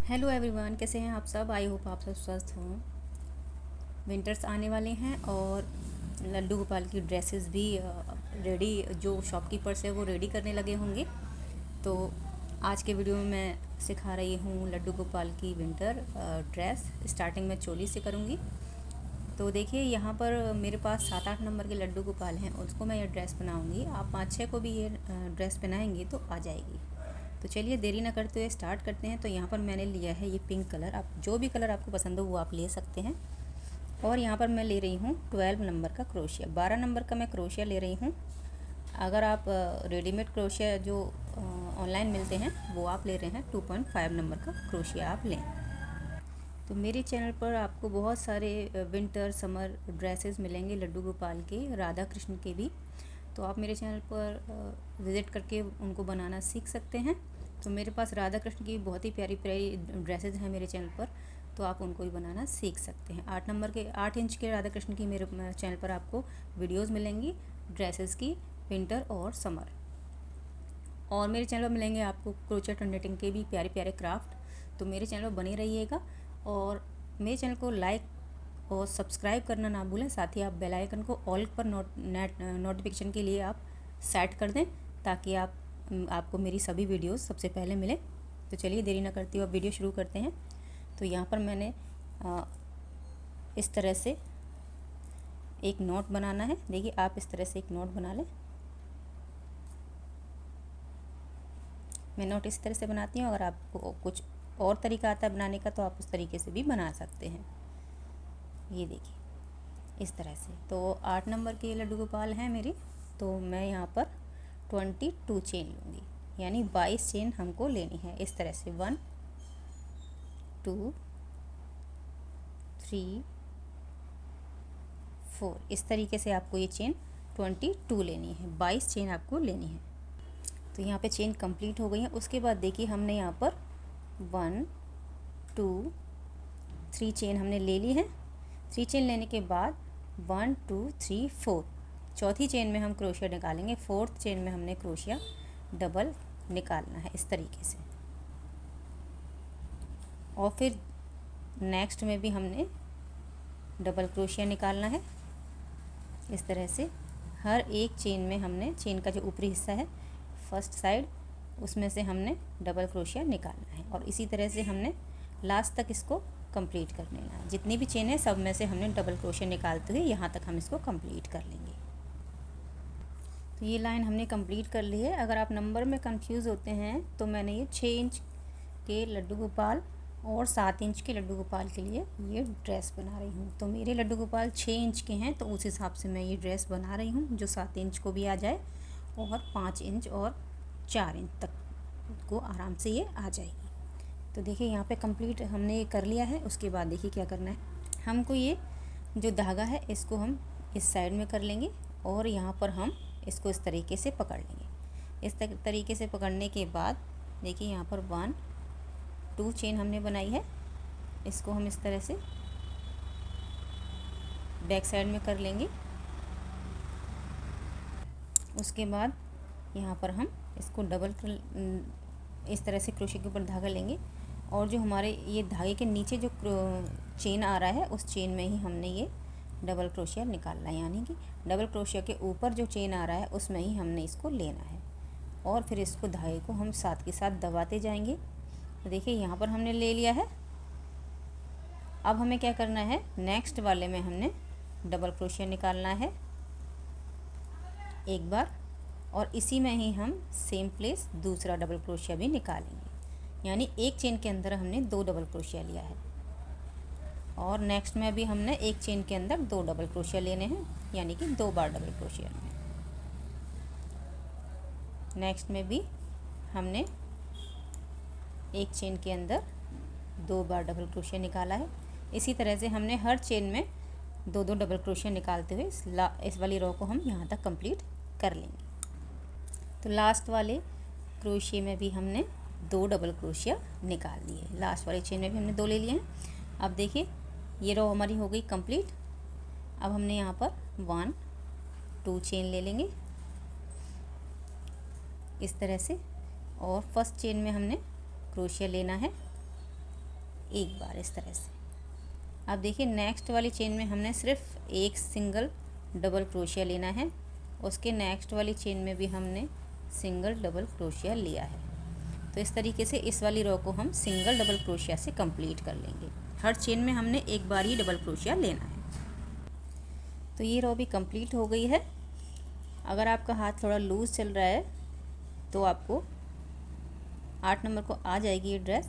Hello everyone, कैसे हैं आप सब। आई होप आप सब स्वस्थ हों। विंटर्स आने वाले हैं और लड्डू गोपाल की ड्रेसेस भी रेडी, जो शॉपकीपर्स है वो रेडी करने लगे होंगे। तो आज के वीडियो में मैं सिखा रही हूँ लड्डू गोपाल की विंटर ड्रेस। स्टार्टिंग में चोली से करूँगी। तो देखिए यहाँ पर मेरे पास 7-8 नंबर के लड्डू गोपाल हैं, उसको मैं ये ड्रेस बनाऊँगी। आप 5-6 को भी ये ड्रेस पहनाएंगे तो आ जाएगी। तो चलिए देरी ना करते हुए स्टार्ट करते हैं। तो यहाँ पर मैंने लिया है ये पिंक कलर। आप जो भी कलर आपको पसंद हो वो आप ले सकते हैं। और यहाँ पर मैं ले रही हूँ 12 नंबर का क्रोशिया। 12 नंबर का मैं क्रोशिया ले रही हूँ। अगर आप रेडीमेड क्रोशिया जो ऑनलाइन मिलते हैं वो आप ले रहे हैं, 2.5 नंबर का क्रोशिया आप लें। तो मेरे चैनल पर आपको बहुत सारे विंटर समर ड्रेसेस मिलेंगे लड्डू गोपाल के, राधा कृष्ण के भी। तो आप मेरे चैनल पर विज़िट करके उनको बनाना सीख सकते हैं। तो मेरे पास राधा कृष्ण की बहुत ही प्यारी प्यारी ड्रेसेस हैं मेरे चैनल पर, तो आप उनको भी बनाना सीख सकते हैं। 8 इंच के राधा कृष्ण की मेरे चैनल पर आपको वीडियोस मिलेंगी ड्रेसेस की, विंटर और समर। और मेरे चैनल पर मिलेंगे आपको क्रोचेट और नेटिंग के भी प्यारे प्यारे क्राफ्ट। तो मेरे चैनल पर बने रहिएगा और मेरे चैनल को लाइक और सब्सक्राइब करना ना भूलें। साथ ही आप बेल आइकन को ऑल पर नोटिफिकेशन के लिए आप सेट कर दें, ताकि आपको मेरी सभी वीडियोस सबसे पहले मिले। तो चलिए देरी ना करती हुए अब वीडियो शुरू करते हैं। तो यहाँ पर मैंने इस तरह से एक नोट बनाना है। देखिए आप इस तरह से एक नोट बना लें। मैं नोट इस तरह से बनाती हूँ। अगर आपको कुछ और तरीका आता है बनाने का तो आप उस तरीके से भी बना सकते हैं। ये देखिए इस तरह से। तो 8 नंबर के लड्डू गोपाल हैं मेरी। तो मैं यहाँ पर 22 चेन लूँगी, यानी 22 चेन हमको लेनी है। इस तरह से 1 2 3 4, इस तरीके से आपको ये चेन 22 लेनी है, 22 चेन आपको लेनी है। तो यहाँ पे चेन कंप्लीट हो गई है। उसके बाद देखिए हमने यहाँ पर 1 2 3 चेन हमने ले ली है। 3 चेन लेने के बाद 1 2 3 4, चौथी चेन में हम क्रोशिया निकालेंगे। 4th चेन में हमने क्रोशिया डबल निकालना है इस तरीके से। और फिर नेक्स्ट में भी हमने डबल क्रोशिया निकालना है इस तरह से। हर एक चेन में हमने, चेन का जो ऊपरी हिस्सा है फर्स्ट साइड, उसमें से हमने डबल क्रोशिया निकालना है। और इसी तरह से हमने लास्ट तक इसको कंप्लीट कर लेना है। जितनी भी चेन है सब में से हमने डबल क्रोशिया निकालते हुए यहाँ तक हम इसको कंप्लीट कर लेंगे। तो ये लाइन हमने कंप्लीट कर ली है। अगर आप नंबर में कंफ्यूज होते हैं तो मैंने ये 6 इंच के लड्डू गोपाल और 7 इंच के लड्डू गोपाल के लिए ये ड्रेस बना रही हूँ। तो मेरे लड्डू गोपाल 6 इंच के हैं, तो उस हिसाब से मैं ये ड्रेस बना रही हूँ, जो 7 इंच को भी आ जाए और 5 इंच और 4 इंच तक को आराम से ये आ जाएगी। तो देखिए यहाँ पे कंप्लीट हमने ये कर लिया है। उसके बाद देखिए क्या करना है हमको। ये जो धागा है इसको हम इस साइड में कर लेंगे और यहाँ पर हम इसको इस तरीके से पकड़ लेंगे। इस तरीके से पकड़ने के बाद देखिए यहाँ पर 1 2 चेन हमने बनाई है। इसको हम इस तरह से बैक साइड में कर लेंगे। उसके बाद यहाँ पर हम इसको डबल इस तरह से क्रोशिया के ऊपर धागा लेंगे और जो हमारे ये धागे के नीचे जो चेन आ रहा है उस चेन में ही हमने ये डबल क्रोशिया निकालना है। यानी कि डबल क्रोशिया के ऊपर जो चेन आ रहा है उसमें ही हमने इसको लेना है और फिर इसको धागे को हम साथ के साथ दबाते जाएंगे। तो देखिए यहाँ पर हमने ले लिया है। अब हमें क्या करना है, नेक्स्ट वाले में हमने डबल क्रोशिया निकालना है एक बार, और इसी में ही हम सेम प्लेस दूसरा डबल क्रोशिया भी निकालेंगे। यानी एक चेन के अंदर हमने 2 डबल क्रोशिया लिया है और नेक्स्ट में भी हमने एक चेन के अंदर 2 डबल क्रोशिया लेने हैं, यानी कि 2 बार डबल क्रोशिया लेने हैं। नेक्स्ट में भी हमने एक चेन के अंदर 2 बार डबल क्रोशिया निकाला है। इसी तरह से हमने हर चेन में 2 डबल क्रोशिया निकालते हुए इस वाली रो को हम यहाँ तक कंप्लीट कर लेंगे। तो लास्ट वाले क्रोशिया में भी हमने 2 डबल क्रोशिया निकाल लिए। लास्ट वाले चेन में भी हमने 2 ले लिए हैं। अब देखिए ये रो हमारी हो गई कंप्लीट। अब हमने यहाँ पर 1 2 चेन ले लेंगे इस तरह से और फर्स्ट चेन में हमने क्रोशिया लेना है एक बार इस तरह से। अब देखिए नेक्स्ट वाली चेन में हमने सिर्फ एक सिंगल डबल क्रोशिया लेना है, उसके नेक्स्ट वाली चेन में भी हमने सिंगल डबल क्रोशिया लिया है। तो इस तरीके से इस वाली रो को हम सिंगल डबल क्रोशिया से कंप्लीट कर लेंगे। हर चेन में हमने एक बार ही डबल क्रोशिया लेना है। तो ये रो भी कंप्लीट हो गई है। अगर आपका हाथ थोड़ा लूज़ चल रहा है तो आपको 8 नंबर को आ जाएगी ये ड्रेस।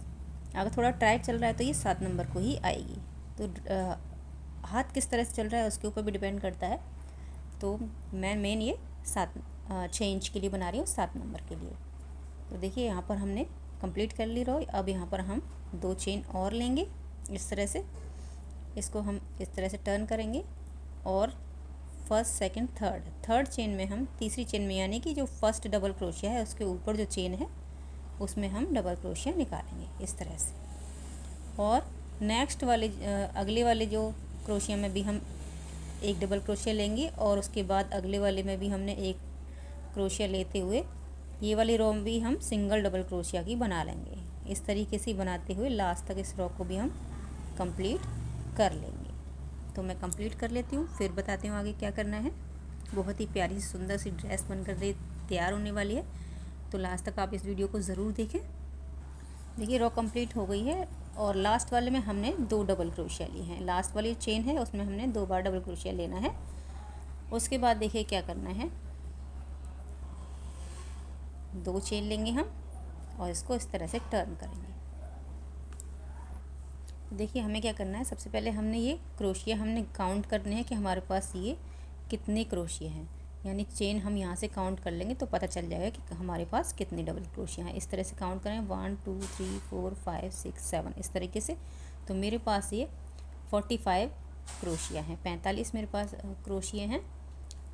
अगर थोड़ा टाइट चल रहा है तो ये 7 नंबर को ही आएगी। तो हाथ किस तरह से चल रहा है उसके ऊपर भी डिपेंड करता है। तो मैं मेन ये 6 इंच के लिए बना रही हूँ, 7 नंबर के लिए। तो देखिए यहाँ पर हमने कंप्लीट कर ली रो। अब यहाँ पर हम 2 चेन और लेंगे इस तरह से। इसको हम इस तरह से टर्न करेंगे और फर्स्ट सेकंड थर्ड चेन में हम तीसरी चेन में, यानी कि जो फर्स्ट डबल क्रोशिया है उसके ऊपर जो चेन है उसमें हम डबल क्रोशिया निकालेंगे इस तरह से। और नेक्स्ट वाले अगले वाले जो क्रोशिया में भी हम एक डबल क्रोशिया लेंगे और उसके बाद अगले वाले में भी हमने एक क्रोशिया लेते हुए ये वाली रो भी हम सिंगल डबल क्रोशिया की बना लेंगे। इस तरीके से बनाते हुए लास्ट तक इस रो को भी हम कंप्लीट कर लेंगे। तो मैं कंप्लीट कर लेती हूँ, फिर बताती हूँ आगे क्या करना है। बहुत ही प्यारी सुंदर सी ड्रेस बनकर तैयार होने वाली है। तो लास्ट तक आप इस वीडियो को ज़रूर देखें। देखिए रो कंप्लीट हो गई है और लास्ट वाले में हमने 2 डबल क्रोशिया लिए हैं। लास्ट वाली चेन है उसमें हमने 2 बार डबल क्रोशिया लेना है। उसके बाद देखिए क्या करना है, 2 चेन लेंगे हम और इसको इस तरह से टर्न करेंगे। देखिए हमें क्या करना है, सबसे पहले हमने ये क्रोशिया हमने काउंट करने हैं कि हमारे पास ये कितने क्रोशिया हैं। यानी चेन हम यहाँ से काउंट कर लेंगे तो पता चल जाएगा कि हमारे पास कितने डबल क्रोशिया हैं। इस तरह से काउंट करें 1 2 3 4 5 6 7 इस तरीके से। तो मेरे पास ये 45 क्रोशिया हैं, 45 मेरे पास क्रोशिया हैं।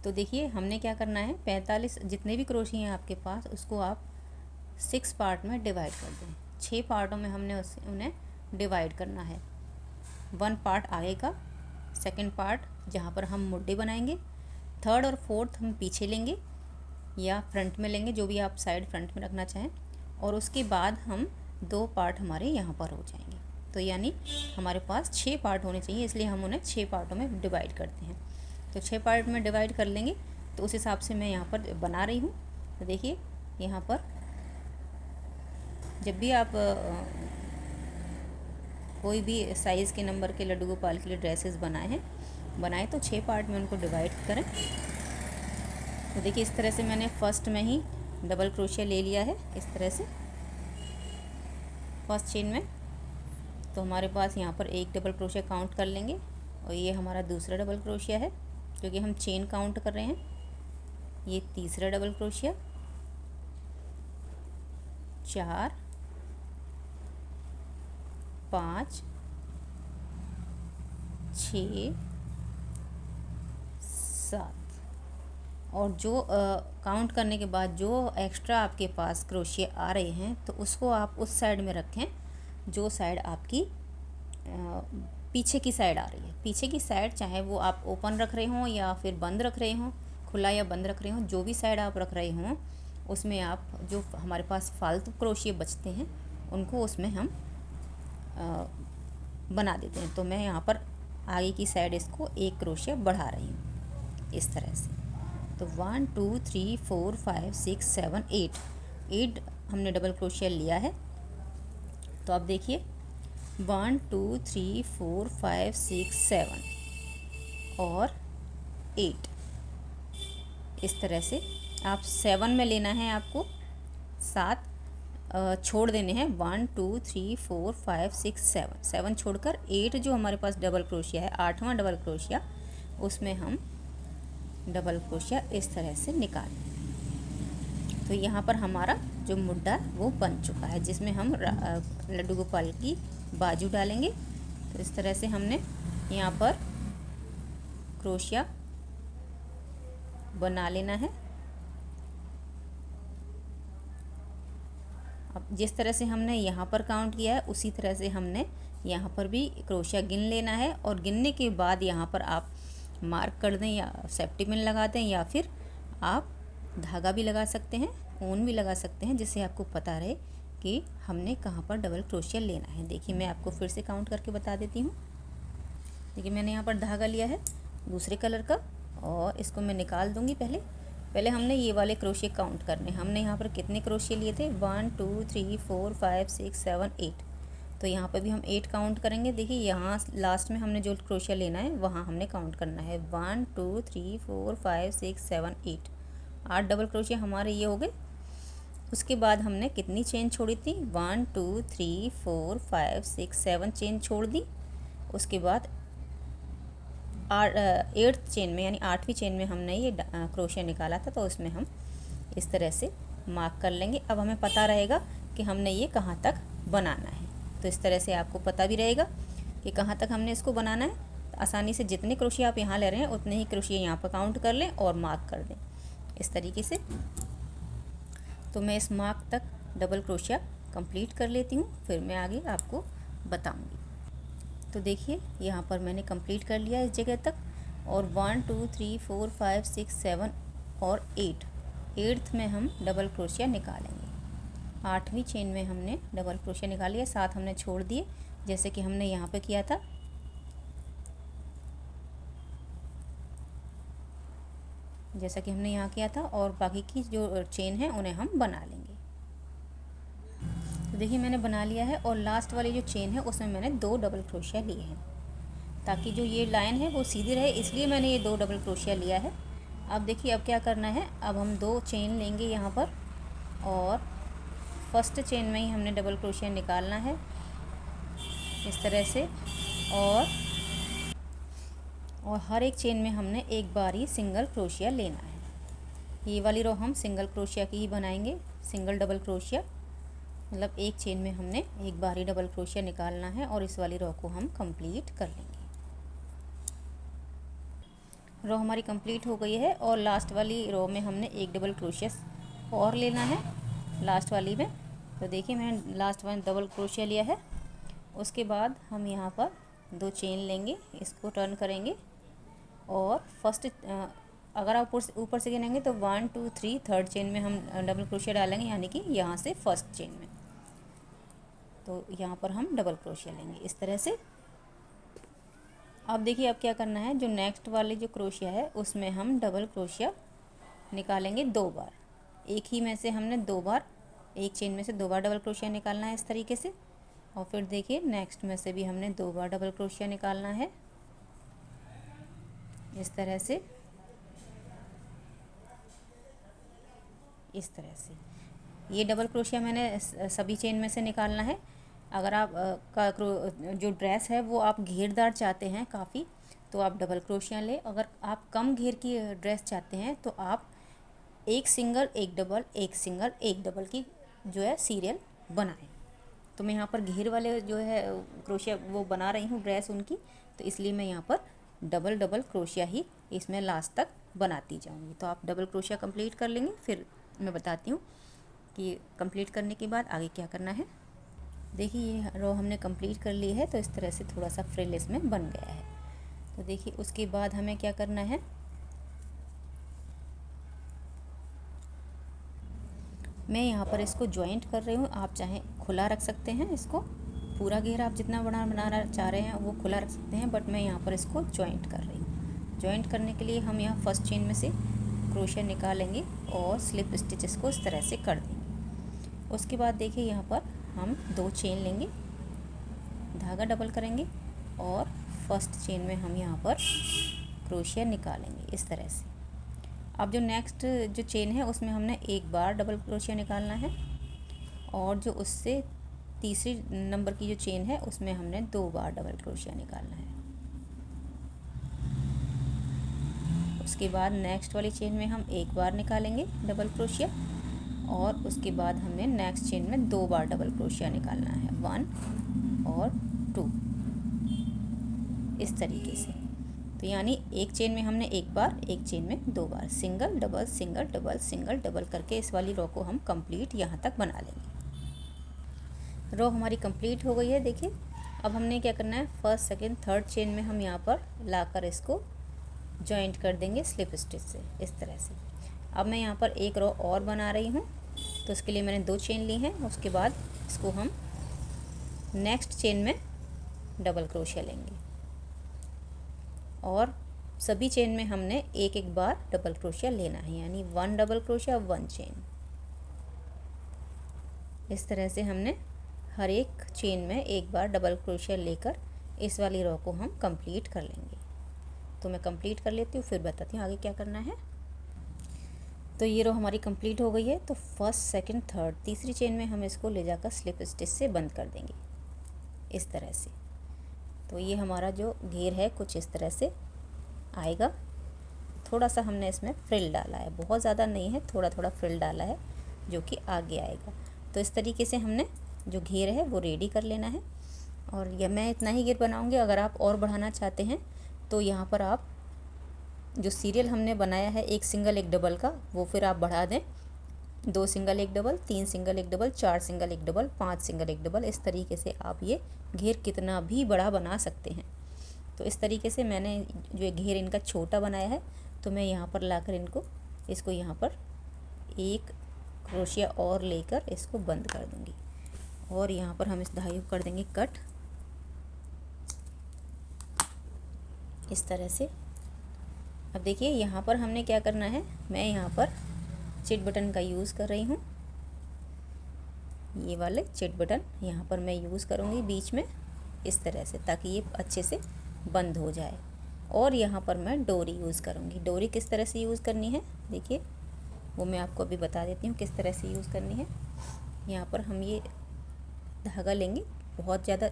तो देखिए हमने क्या करना है, 45 जितने भी क्रोशिया हैं आपके पास उसको आप 6 पार्ट में डिवाइड कर दें। 6 पार्टों में हमने उन्हें डिवाइड करना है। 1 पार्ट आगे का, सेकंड पार्ट जहाँ पर हम मुड्ढे बनाएंगे, थर्ड और फोर्थ हम पीछे लेंगे या फ्रंट में लेंगे, जो भी आप साइड फ्रंट में रखना चाहें। और उसके बाद हम 2 पार्ट हमारे यहाँ पर हो जाएंगे। तो यानी हमारे पास 6 पार्ट होने चाहिए, इसलिए हम उन्हें 6 पार्टों में डिवाइड करते हैं। तो 6 पार्ट में डिवाइड कर लेंगे तो उस हिसाब से मैं यहाँ पर बना रही हूँ। तो देखिए यहाँ पर जब भी आप कोई भी साइज़ के नंबर के लड्डू गोपाल के लिए ड्रेसेस बनाए तो 6 पार्ट में उनको डिवाइड करें। तो देखिए इस तरह से मैंने फर्स्ट में ही डबल क्रोशिया ले लिया है इस तरह से फर्स्ट चेन में। तो हमारे पास यहाँ पर एक डबल क्रोशिया काउंट कर लेंगे और ये हमारा दूसरा डबल क्रोशिया है क्योंकि हम चेन काउंट कर रहे हैं। ये तीसरा डबल क्रोशिया, 4 5 6 7 और जो काउंट करने के बाद जो एक्स्ट्रा आपके पास क्रोशिया आ रहे हैं तो उसको आप उस साइड में रखें जो साइड आपकी पीछे की साइड आ रही है। पीछे की साइड चाहे वो आप ओपन रख रहे हों या फिर बंद रख रहे हों, खुला या बंद रख रहे हों, जो भी साइड आप रख रहे हों उसमें आप जो हमारे पास फालतू क्रोशिया बचते हैं उनको उसमें हम बना देते हैं। तो मैं यहाँ पर आगे की साइड इसको एक क्रोशिया बढ़ा रही हूँ इस तरह से। तो 1 2 3 4 5 6 7 8 हमने डबल क्रोशिया लिया है। तो अब देखिए 1 2 3 4 5 6 7 और 8 इस तरह से आप 7 में लेना है, आपको 7 छोड़ देने हैं। 1 2 3 4 5 6 7 छोड़कर 8 जो हमारे पास डबल क्रोशिया है, 8वां डबल क्रोशिया, उसमें हम डबल क्रोशिया इस तरह से निकालें। तो यहाँ पर हमारा जो मुड्ढा वो बन चुका है जिसमें हम लड्डू गोपाल की बाजू डालेंगे। तो इस तरह से हमने यहाँ पर क्रोशिया बना लेना है। अब जिस तरह से हमने यहाँ पर काउंट किया है उसी तरह से हमने यहाँ पर भी क्रोशिया गिन लेना है और गिनने के बाद यहाँ पर आप मार्क कर दें या सेफ्टी पिन लगा दें या फिर आप धागा भी लगा सकते हैं, ऊन भी लगा सकते हैं, जिससे आपको पता रहे कि हमने कहाँ पर डबल क्रोशिया लेना है। देखिए मैं आपको फिर से काउंट करके बता देती हूँ। देखिए मैंने यहाँ पर धागा लिया है दूसरे कलर का और इसको मैं निकाल दूँगी। पहले हमने ये वाले क्रोशिया काउंट करने। हमने यहाँ पर कितने क्रोशिया लिए थे, 1 2 3 4 5 6 7 8। तो यहाँ पर भी हम 8 काउंट करेंगे। देखिए यहाँ लास्ट में हमने जो क्रोशिया लेना है वहाँ हमने काउंट करना है 1 2 3 4 5 6 7 8। 8 डबल क्रोशिया हमारे ये हो गए। उसके बाद हमने कितनी चेन छोड़ी थी, 1 2 3 4 5 6 7 चेन छोड़ दी। उसके बाद 8th चेन में यानी 8वीं चेन में हमने ये क्रोशिया निकाला था, तो उसमें हम इस तरह से मार्क कर लेंगे। अब हमें पता रहेगा कि हमने ये कहाँ तक बनाना है। तो इस तरह से आपको पता भी रहेगा कि कहाँ तक हमने इसको बनाना है। तो आसानी से जितने क्रोशिया आप यहाँ ले रहे हैं उतने ही क्रोशिया यहाँ पर काउंट कर लें और मार्क कर दें इस तरीके से। तो मैं इस मार्क तक डबल क्रोशिया कंप्लीट कर लेती हूँ, फिर मैं आगे आपको बताऊँगी। तो देखिए यहाँ पर मैंने कंप्लीट कर लिया इस जगह तक और 1 2 3 4 5 6 7 और 8th में हम डबल क्रोशिया निकालेंगे। 8वीं चेन में हमने डबल क्रोशिया निकाल लिया, 7 हमने छोड़ दिए जैसे कि हमने यहाँ पे किया था। जैसा कि हमने यहाँ किया था और बाकी की जो चेन है उन्हें हम बना लेंगे। तो देखिए मैंने बना लिया है और लास्ट वाली जो चेन है उसमें मैंने 2 डबल क्रोशिया लिए हैं ताकि जो ये लाइन है वो सीधी रहे, इसलिए मैंने ये 2 डबल क्रोशिया लिया है। अब देखिए अब क्या करना है, अब हम 2 चेन लेंगे यहाँ पर और फर्स्ट चेन में ही हमने डबल क्रोशिया निकालना है इस तरह से। और हर एक चेन में हमने एक बार ही सिंगल क्रोशिया लेना है। ये वाली रो हम सिंगल क्रोशिया की ही बनाएंगे, सिंगल डबल क्रोशिया, मतलब एक चेन में हमने एक बार ही डबल क्रोशिया निकालना है और इस वाली रो को हम कंप्लीट कर लेंगे। रो हमारी कंप्लीट हो गई है और लास्ट वाली रो में हमने एक डबल क्रोशिया और लेना है लास्ट वाली में। तो देखिए मैंने लास्ट वाला डबल क्रोशिया लिया है। उसके बाद हम यहाँ पर 2 चेन लेंगे, इसको टर्न करेंगे और फर्स्ट अगर आप ऊपर से गिनेंगे तो 1 2 3 थर्ड चेन में हम डबल क्रोशिया डालेंगे, यानी कि यहाँ से फर्स्ट चेन में। तो यहाँ पर हम डबल क्रोशिया लेंगे इस तरह से। अब देखिए अब क्या करना है, जो नेक्स्ट वाली जो क्रोशिया है उसमें हम डबल क्रोशिया निकालेंगे 2 बार। एक ही में से हमने 2 बार, एक चेन में से 2 बार डबल क्रोशिया निकालना है इस तरीके से। और फिर देखिए नेक्स्ट में से भी हमने 2 बार डबल क्रोशिया निकालना है इस तरह से, इस तरह से। ये डबल क्रोशिया मैंने सभी चेन में से निकालना है। अगर आप का जो ड्रेस है वो आप घेरदार चाहते हैं काफ़ी, तो आप डबल क्रोशिया लें। अगर आप कम घेर की ड्रेस चाहते हैं तो आप एक सिंगल एक डबल, एक सिंगल एक डबल की जो है सीरियल बनाएं। तो मैं यहाँ पर घेर वाले जो है क्रोशिया वो बना रही हूँ ड्रेस उनकी, तो इसलिए मैं यहाँ पर डबल डबल क्रोशिया ही इसमें लास्ट तक बनाती जाऊँगी। तो आप डबल क्रोशिया कंप्लीट कर लेंगे, फिर मैं बताती हूँ कि कंप्लीट करने के बाद आगे क्या करना है। देखिए ये रो हमने कंप्लीट कर ली है, तो इस तरह से थोड़ा सा फ्रिल इसमें बन गया है। तो देखिए उसके बाद हमें क्या करना है, मैं यहाँ पर इसको जॉइंट कर रही हूँ। आप चाहें खुला रख सकते हैं, इसको पूरा घेरा आप जितना बड़ा बनाना चाह रहे हैं वो खुला रख सकते हैं, बट मैं यहाँ पर इसको जॉइंट कर रही हूँ। जॉइंट करने के लिए हम यहाँ फर्स्ट चेन में से क्रोशिया निकालेंगे और स्लिप स्टिचेस को इस तरह से कर देंगे। उसके बाद देखिए यहाँ पर हम 2 चेन लेंगे, धागा डबल करेंगे और फर्स्ट चेन में हम यहाँ पर क्रोशिया निकालेंगे इस तरह से। अब जो नेक्स्ट जो चेन है उसमें हमने एक बार डबल क्रोशिया निकालना है और जो उससे तीसरी नंबर की जो चेन है उसमें हमने 2 बार डबल क्रोशिया निकालना है। उसके बाद नेक्स्ट वाली चेन में हम एक बार निकालेंगे डबल क्रोशिया और उसके बाद हमें नेक्स्ट चेन में 2 बार डबल क्रोशिया निकालना है, 1 और 2 इस तरीके से। तो यानी एक चेन में हमने एक बार, एक चेन में 2 बार, single double single double single double करके इस वाली रो को हम कंप्लीट यहाँ तक बना लेंगे। रो हमारी कंप्लीट हो गई है। देखिए अब हमने क्या करना है, फर्स्ट सेकंड थर्ड चेन में हम यहाँ पर लाकर इसको जॉइंट कर देंगे स्लिप स्टिच से इस तरह से। अब मैं यहाँ पर एक रो और बना रही हूँ, तो उसके लिए मैंने 2 चेन ली हैं। उसके बाद इसको हम नेक्स्ट चेन में डबल क्रोशिया लेंगे और सभी चेन में हमने एक एक बार डबल क्रोशिया लेना है, यानी 1 डबल क्रोशिया 1 चेन। इस तरह से हमने हर एक चेन में एक बार डबल क्रोशिया लेकर इस वाली रो को हम कंप्लीट कर लेंगे। तो मैं कंप्लीट कर लेती हूँ, फिर बताती हूँ आगे क्या करना है। तो ये रो हमारी कंप्लीट हो गई है। तो फर्स्ट, सेकंड, थर्ड, तीसरी चेन में हम इसको ले जाकर स्लिप स्टिच से बंद कर देंगे इस तरह से। तो ये हमारा जो घेर है कुछ इस तरह से आएगा। थोड़ा सा हमने इसमें फ्रिल डाला है, बहुत ज़्यादा नहीं है, थोड़ा थोड़ा फ्रिल डाला है जो कि आगे आएगा। तो इस तरीके से हमने जो घेर है वो रेडी कर लेना है। और यह मैं इतना ही घेर बनाऊंगी। अगर आप और बढ़ाना चाहते हैं तो यहाँ पर आप जो सीरियल हमने बनाया है 1 सिंगल 1 डबल का, वो फिर आप बढ़ा दें 2 single 1 double, 3 single 1 double, 4 single 1 double, 5 single 1 double. इस तरीके से आप ये घेर कितना भी बड़ा बना सकते हैं। तो इस तरीके से मैंने जो घेर इनका छोटा बनाया है, तो मैं यहाँ पर लाकर इसको यहाँ पर एक क्रोशिया और लेकर इसको बंद कर दूँगी और यहाँ पर हम इस धागे को कर देंगे कट इस तरह से। अब देखिए यहाँ पर हमने क्या करना है, मैं यहाँ पर चिट बटन का यूज़ कर रही हूँ। ये वाले चिट बटन यहाँ पर मैं यूज़ करूँगी बीच में इस तरह से, ताकि ये अच्छे से बंद हो जाए। और यहाँ पर मैं डोरी यूज़ करूँगी। डोरी किस तरह से यूज़ करनी है देखिए, वो मैं आपको अभी बता देती हूँ किस तरह से यूज़ करनी है। यहाँ पर हम ये धागा लेंगे, बहुत ज़्यादा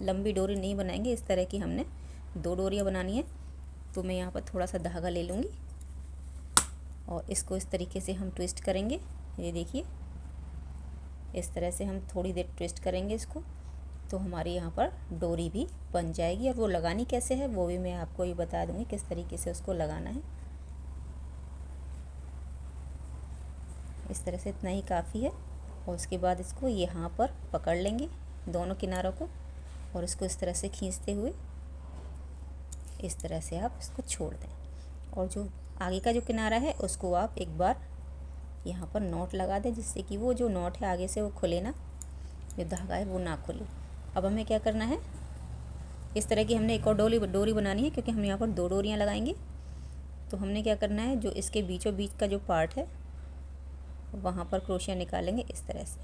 लंबी डोरी नहीं बनाएंगे, इस तरह की हमने 2 डोरियाँ बनानी है। तो मैं यहाँ पर थोड़ा सा धागा ले लूँगी और इसको इस तरीके से हम ट्विस्ट करेंगे। ये देखिए इस तरह से हम थोड़ी देर ट्विस्ट करेंगे इसको, तो हमारी यहाँ पर डोरी भी बन जाएगी। और वो लगानी कैसे है वो भी मैं आपको ये बता दूँगी किस तरीके से उसको लगाना है। इस तरह से इतना ही काफ़ी है। और उसके बाद इसको यहाँ पर पकड़ लेंगे दोनों किनारों को और इसको इस तरह से खींचते हुए इस तरह से आप इसको छोड़ दें। और जो आगे का जो किनारा है उसको आप एक बार यहाँ पर नॉट लगा दें, जिससे कि वो जो नॉट है आगे से वो खुले ना, जो धागा है वो ना खुले। अब हमें क्या करना है, इस तरह की हमने एक और डोरी बनानी है, क्योंकि हम यहाँ पर 2 डोरियाँ लगाएंगे। तो हमने क्या करना है, जो इसके बीचों बीच का जो पार्ट है वहाँ पर क्रोशिया निकालेंगे इस तरह से,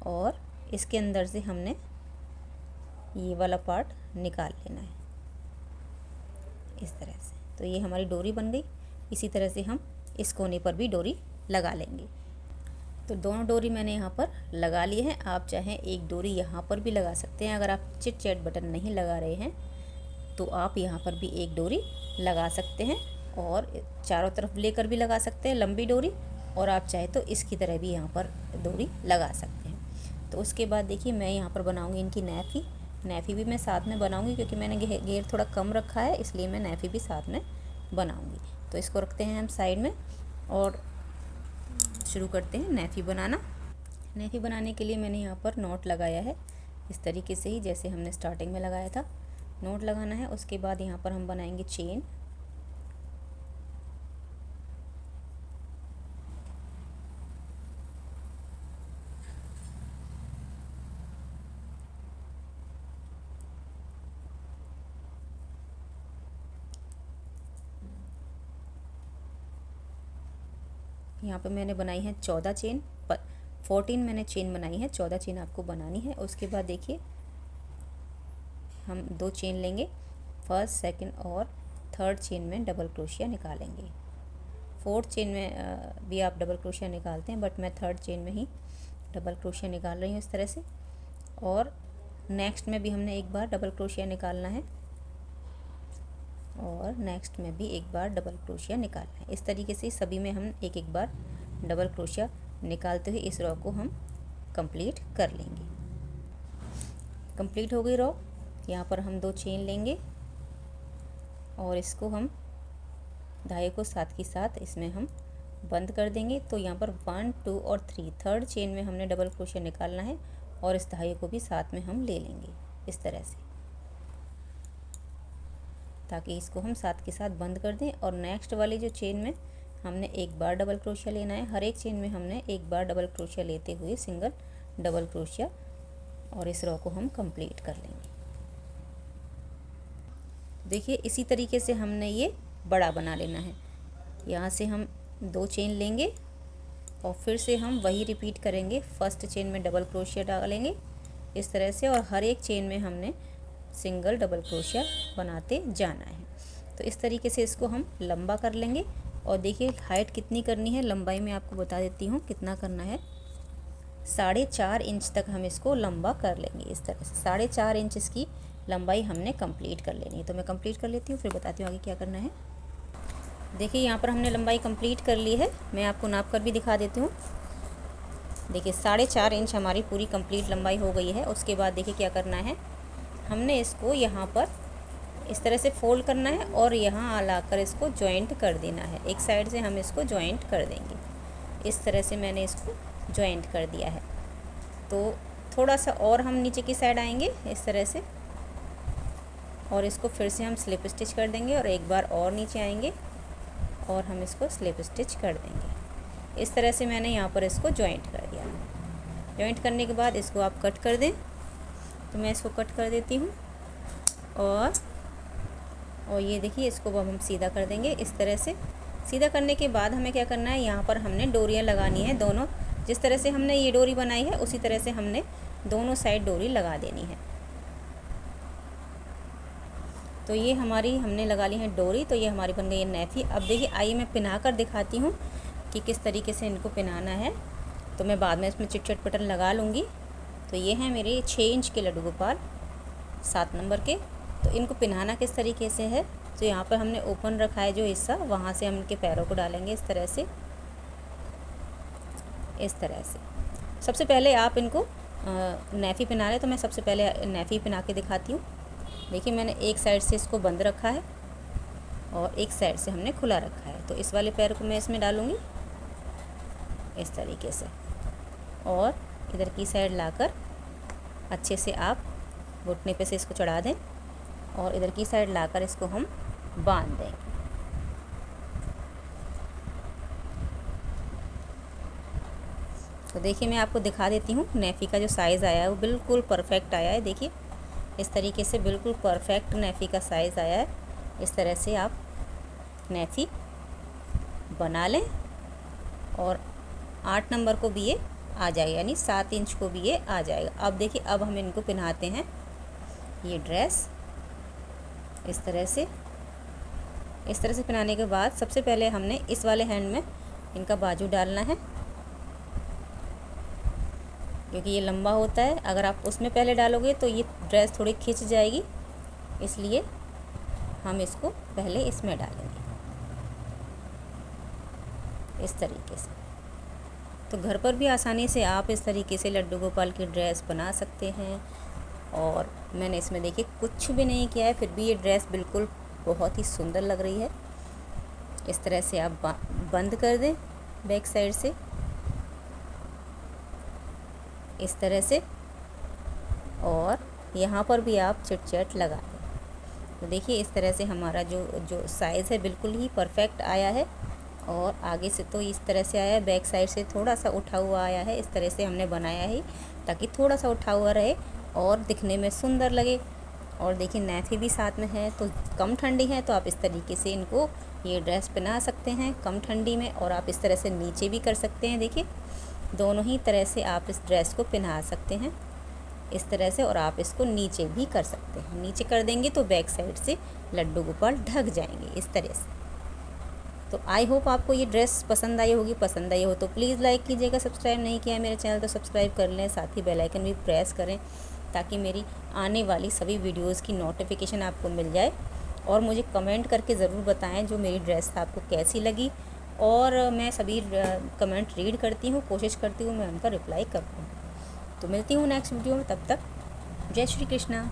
और इसके अंदर से हमने ये वाला पार्ट निकाल लेना है इस तरह से। तो ये हमारी डोरी बन गई। इसी तरह से हम इस कोने पर भी डोरी लगा लेंगे। तो दोनों डोरी मैंने यहाँ पर लगा ली है। आप चाहें एक डोरी यहाँ पर भी लगा सकते हैं। अगर आप चिट चैट बटन नहीं लगा रहे हैं तो आप यहाँ पर भी एक डोरी लगा सकते हैं और चारों तरफ लेकर भी लगा सकते हैं लंबी डोरी, और आप चाहे तो इसकी तरह भी यहाँ पर डोरी लगा सकते हैं। तो उसके बाद देखिए मैं यहाँ पर बनाऊँगी इनकी नैफी भी मैं साथ में बनाऊँगी, क्योंकि मैंने घेर थोड़ा कम रखा है, इसलिए मैं नैफी भी साथ में बनाऊँगी। तो इसको रखते हैं हम साइड में और शुरू करते हैं नैफी बनाना। नैफी बनाने के लिए मैंने यहाँ पर नॉट लगाया है इस तरीके से ही, जैसे हमने स्टार्टिंग में लगाया था। नॉट लगाना है, उसके बाद यहाँ पर हम बनाएंगे चेन। यहाँ पे मैंने बनाई है 14 चेन, 14 मैंने चेन बनाई है, 14 चेन आपको बनानी है। उसके बाद देखिए हम 2 चेन लेंगे, फर्स्ट, सेकंड और थर्ड चेन में डबल क्रोशिया निकालेंगे। फोर्थ चेन में भी आप डबल क्रोशिया निकालते हैं, बट मैं थर्ड चेन में ही डबल क्रोशिया निकाल रही हूँ इस तरह से। और नेक्स्ट में भी हमने एक बार डबल क्रोशिया निकालना है और नेक्स्ट में भी एक बार डबल क्रोशिया निकालना है। इस तरीके से सभी में हम एक एक बार डबल क्रोशिया निकालते हुए इस रो को हम कंप्लीट कर लेंगे। कंप्लीट हो गई रो। यहाँ पर हम 2 चेन लेंगे और इसको हम धागे को साथ के साथ इसमें हम बंद कर देंगे। तो यहाँ पर 1, 2 और 3 थर्ड चेन में हमने डबल क्रोशिया निकालना है और इस धागे को भी साथ में हम ले लेंगे इस तरह से, ताकि इसको हम साथ के साथ बंद कर दें। और नेक्स्ट वाली जो चेन में हमने एक बार डबल क्रोशिया लेना है। हर एक चेन में हमने एक बार डबल क्रोशिया लेते हुए सिंगल डबल क्रोशिया और इस रो को हम कंप्लीट कर लेंगे। देखिए इसी तरीके से हमने ये बड़ा बना लेना है। यहाँ से हम 2 चेन लेंगे और फिर से हम वही रिपीट करेंगे। फर्स्ट चेन में डबल क्रोशिया डालेंगे इस तरह से, और हर एक चेन में हमने सिंगल डबल क्रोशिया बनाते जाना है। तो इस तरीके से इसको हम लंबा कर लेंगे। और देखिए हाइट कितनी करनी है, लंबाई में आपको बता देती हूँ कितना करना है। 4.5 इंच तक हम इसको लंबा कर लेंगे इस तरह से। 4.5 इंच इसकी लंबाई हमने कंप्लीट कर लेनी है। तो मैं कंप्लीट कर लेती हूँ, फिर बताती हूँ आगे क्या करना है। देखिए यहाँ पर हमने लंबाई कंप्लीट कर ली है। मैं आपको नाप कर भी दिखा देती हूँ। देखिए 4.5 इंच हमारी पूरी कंप्लीट लंबाई हो गई है। उसके बाद देखिए क्या करना है, हमने इसको यहाँ पर इस तरह से फोल्ड करना है और यहाँ लाकर इसको जॉइंट कर देना है। एक साइड से हम इसको जॉइंट कर देंगे इस तरह से। मैंने इसको जॉइंट कर दिया है। तो थोड़ा सा और हम नीचे की साइड आएंगे इस तरह से, और इसको फिर से हम स्लिप स्टिच कर देंगे और एक बार और नीचे आएंगे और हम इसको स्लिप स्टिच कर देंगे। इस तरह से मैंने यहाँ पर इसको जॉइंट कर दिया। जॉइंट करने के बाद इसको आप कट कर दें। तो मैं इसको कट कर देती हूँ और ये देखिए इसको अब हम सीधा कर देंगे इस तरह से। सीधा करने के बाद हमें क्या करना है, यहाँ पर हमने डोरियाँ लगानी है दोनों। जिस तरह से हमने ये डोरी बनाई है उसी तरह से हमने दोनों साइड डोरी लगा देनी है। तो ये हमारी हमने लगा ली है डोरी। तो ये हमारी बन गई है नेफी। अब देखिए आइए मैं पिना कर दिखाती हूँ कि किस तरीके से इनको पिनाना है। तो मैं बाद में इसमें चिट बटन लगा लूँगी। तो ये हैं मेरे 6 इंच के लड्डू गोपाल 7 नंबर के। तो इनको पिनाना किस तरीके से है, तो यहाँ पर हमने ओपन रखा है जो हिस्सा, वहाँ से हम इनके पैरों को डालेंगे इस तरह से। इस तरह से सबसे पहले आप इनको नेफी पिना लें। तो मैं सबसे पहले नेफी पिना के दिखाती हूँ। देखिए मैंने एक साइड से इसको बंद रखा है और एक साइड से हमने खुला रखा है। तो इस वाले पैर को मैं इसमें डालूँगी इस तरीके से, और इधर की साइड लाकर अच्छे से आप घुटने पे से इसको चढ़ा दें और इधर की साइड लाकर इसको हम बांध देंगे। तो देखिए मैं आपको दिखा देती हूँ नेफी का जो साइज़ आया है वो बिल्कुल परफेक्ट आया है। देखिए इस तरीके से बिल्कुल परफेक्ट नेफी का साइज़ आया है। इस तरह से आप नेफी बना लें और 8 नंबर को भी ये आ जाएगा, यानी 7 इंच को भी ये आ जाएगा। अब देखिए अब हम इनको पहनाते हैं ये ड्रेस इस तरह से। इस तरह से पहनाने के बाद सबसे पहले हमने इस वाले हैंड में इनका बाजू डालना है, क्योंकि ये लंबा होता है। अगर आप उसमें पहले डालोगे तो ये ड्रेस थोड़ी खिंच जाएगी, इसलिए हम इसको पहले इसमें डालेंगे इस तरीके से। तो घर पर भी आसानी से आप इस तरीके से लड्डू गोपाल की ड्रेस बना सकते हैं। और मैंने इसमें देखिए कुछ भी नहीं किया है, फिर भी ये ड्रेस बिल्कुल बहुत ही सुंदर लग रही है। इस तरह से आप बंद कर दें बैक साइड से इस तरह से, और यहाँ पर भी आप चिट लगा दें। तो देखिए इस तरह से हमारा जो साइज़ है बिल्कुल ही परफेक्ट आया है। और आगे से तो इस तरह से आया है, बैक साइड से थोड़ा सा उठा हुआ आया है। इस तरह से हमने बनाया है ताकि थोड़ा सा उठा हुआ रहे और दिखने में सुंदर लगे। और देखिए नेफी भी साथ में है, तो कम ठंडी है तो आप इस तरीके से इनको ये ड्रेस पहना सकते हैं कम ठंडी में। और आप इस तरह से नीचे भी कर सकते हैं। देखिए दोनों ही तरह से आप इस ड्रेस को पहना सकते हैं इस तरह से, और आप इसको नीचे भी कर सकते हैं। नीचे कर देंगे तो बैक साइड से लड्डू गोपाल ढक जाएंगे इस तरह से। तो आई होप आपको ये ड्रेस पसंद आई होगी। पसंद आई हो तो प्लीज़ लाइक कीजिएगा। सब्सक्राइब नहीं किया है मेरे चैनल तो सब्सक्राइब कर लें, साथ ही बेल आइकन भी प्रेस करें ताकि मेरी आने वाली सभी वीडियोस की नोटिफिकेशन आपको मिल जाए। और मुझे कमेंट करके ज़रूर बताएं जो मेरी ड्रेस आपको कैसी लगी, और मैं सभी कमेंट रीड करती हूँ, कोशिश करती हूँ मैं उनका रिप्लाई कर पाऊँ। तो मिलती हूँ नेक्स्ट वीडियो में, तब तक जय श्री कृष्णा।